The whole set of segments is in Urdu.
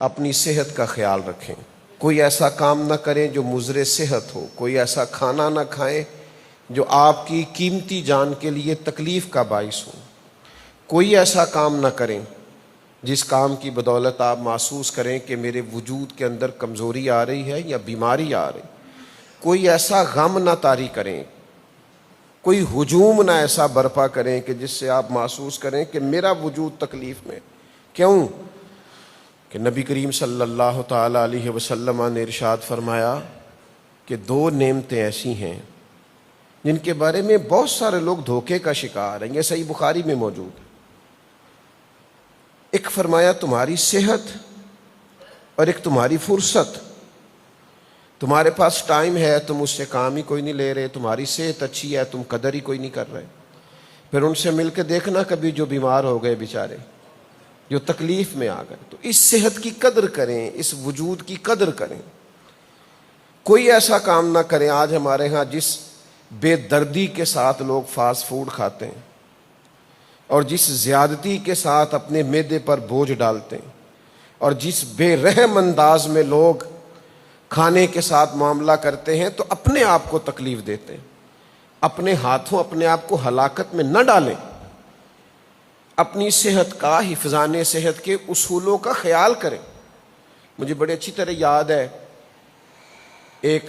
اپنی صحت کا خیال رکھیں. کوئی ایسا کام نہ کریں جو مضر صحت ہو. کوئی ایسا کھانا نہ کھائیں جو آپ کی قیمتی جان کے لیے تکلیف کا باعث ہو. کوئی ایسا کام نہ کریں جس کام کی بدولت آپ محسوس کریں کہ میرے وجود کے اندر کمزوری آ رہی ہے یا بیماری آ رہی. کوئی ایسا غم نہ طاری کریں, کوئی ہجوم نہ ایسا برپا کریں کہ جس سے آپ محسوس کریں کہ میرا وجود تکلیف میں. کیوں کہ نبی کریم صلی اللہ تعالی علیہ وسلم نے ارشاد فرمایا کہ دو نعمتیں ایسی ہیں جن کے بارے میں بہت سارے لوگ دھوکے کا شکار ہیں. یہ صحیح بخاری میں موجود ہے. ایک فرمایا تمہاری صحت اور ایک تمہاری فرصت. تمہارے پاس ٹائم ہے, تم اس سے کام ہی کوئی نہیں لے رہے. تمہاری صحت اچھی ہے, تم قدر ہی کوئی نہیں کر رہے. پھر ان سے مل کے دیکھنا کبھی جو بیمار ہو گئے بیچارے, جو تکلیف میں آ گئے. تو اس صحت کی قدر کریں, اس وجود کی قدر کریں. کوئی ایسا کام نہ کریں. آج ہمارے ہاں جس بے دردی کے ساتھ لوگ فاسٹ فوڈ کھاتے ہیں اور جس زیادتی کے ساتھ اپنے معدے پر بوجھ ڈالتے ہیں اور جس بے رحم انداز میں لوگ کھانے کے ساتھ معاملہ کرتے ہیں, تو اپنے آپ کو تکلیف دیتے ہیں. اپنے ہاتھوں اپنے آپ کو ہلاکت میں نہ ڈالیں. اپنی صحت کا, حفظان صحت کے اصولوں کا خیال کریں. مجھے بڑے اچھی طرح یاد ہے, ایک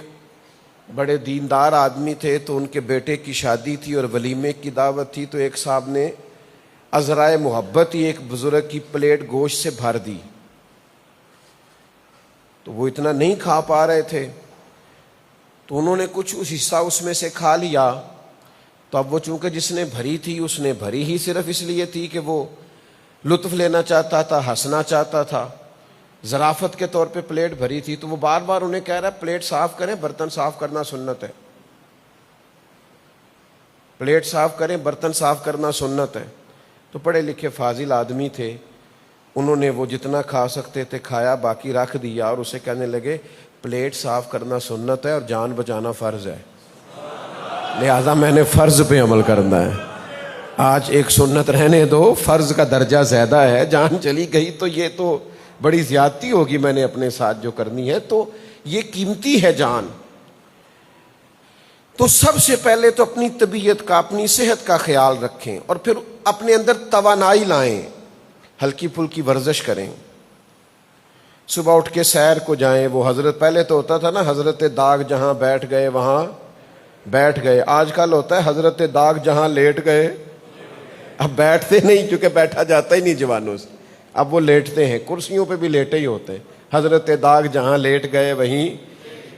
بڑے دیندار آدمی تھے, تو ان کے بیٹے کی شادی تھی اور ولیمے کی دعوت تھی. تو ایک صاحب نے عذرائے محبت ہی ایک بزرگ کی پلیٹ گوشت سے بھر دی. تو وہ اتنا نہیں کھا پا رہے تھے, تو انہوں نے کچھ حصہ اس میں سے کھا لیا. تو اب وہ چونکہ جس نے بھری تھی اس نے بھری ہی صرف اس لیے تھی کہ وہ لطف لینا چاہتا تھا, ہنسنا چاہتا تھا, ظرافت کے طور پہ پلیٹ بھری تھی. تو وہ بار بار انہیں کہہ رہا ہے پلیٹ صاف کریں, برتن صاف کرنا سنت ہے. پلیٹ صاف کریں, برتن صاف کرنا سنت ہے. تو پڑھے لکھے فاضل آدمی تھے, انہوں نے وہ جتنا کھا سکتے تھے کھایا, باقی رکھ دیا اور اسے کہنے لگے پلیٹ صاف کرنا سنت ہے اور جان بچانا فرض ہے, لہذا میں نے فرض پہ عمل کرنا ہے. آج ایک سنت رہنے دو, فرض کا درجہ زیادہ ہے. جان چلی گئی تو یہ تو بڑی زیادتی ہوگی میں نے اپنے ساتھ جو کرنی ہے. تو یہ قیمتی ہے جان. تو سب سے پہلے تو اپنی طبیعت کا, اپنی صحت کا خیال رکھیں اور پھر اپنے اندر توانائی لائیں. ہلکی پھلکی ورزش کریں, صبح اٹھ کے سیر کو جائیں. وہ حضرت پہلے تو ہوتا تھا نا, حضرت داغ جہاں بیٹھ گئے وہاں بیٹھ گئے. آج کل ہوتا ہے حضرت داغ جہاں لیٹ گئے. اب بیٹھتے نہیں, کیونکہ بیٹھا جاتا ہی نہیں جوانوں سے. اب وہ لیٹتے ہیں, کرسیوں پہ بھی لیٹے ہی ہوتے ہیں. حضرت داغ جہاں لیٹ گئے وہیں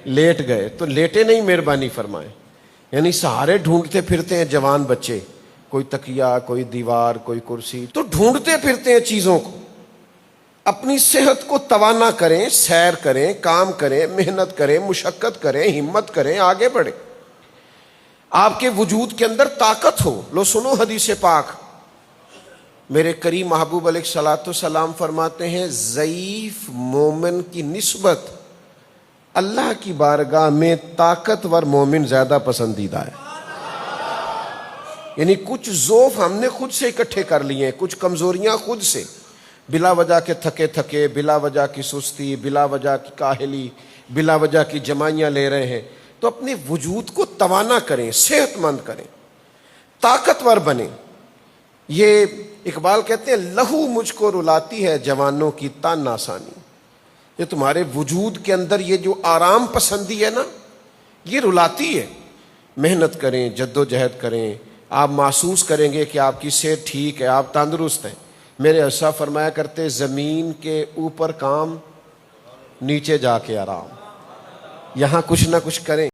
لیٹ گئے. تو لیٹے نہیں, مہربانی فرمائیں. یعنی سہارے ڈھونڈتے پھرتے ہیں جوان بچے, کوئی تکیہ, کوئی دیوار, کوئی کرسی, تو ڈھونڈتے پھرتے ہیں چیزوں کو. اپنی صحت کو توانا کریں, سیر کریں, کام کریں, محنت کریں, مشقت کریں, ہمت کریں, آگے بڑھیں. آپ کے وجود کے اندر طاقت ہو. لو سنو حدیث پاک. میرے کریم محبوب علیہ الصلوۃ والسلام فرماتے ہیں ضعیف مومن کی نسبت اللہ کی بارگاہ میں طاقتور مومن زیادہ پسندیدہ ہے. یعنی کچھ ضعف ہم نے خود سے اکٹھے کر لیے ہیں, کچھ کمزوریاں خود سے, بلا وجہ کے تھکے تھکے, بلا وجہ کی سستی, بلا وجہ کی کاہلی, بلا وجہ کی جمائیاں لے رہے ہیں. تو اپنے وجود کو توانا کریں, صحت مند کریں, طاقتور بنیں. یہ اقبال کہتے ہیں لہو مجھ کو رلاتی ہے جوانوں کی تن آسانی. یہ تمہارے وجود کے اندر یہ جو آرام پسندی ہے نا, یہ رلاتی ہے. محنت کریں, جد و جہد کریں, آپ محسوس کریں گے کہ آپ کی صحت ٹھیک ہے, آپ تندرست ہیں. میرے اسا فرمایا کرتے زمین کے اوپر کام, نیچے جا کے آرام. یہاں کچھ نہ کچھ کریں.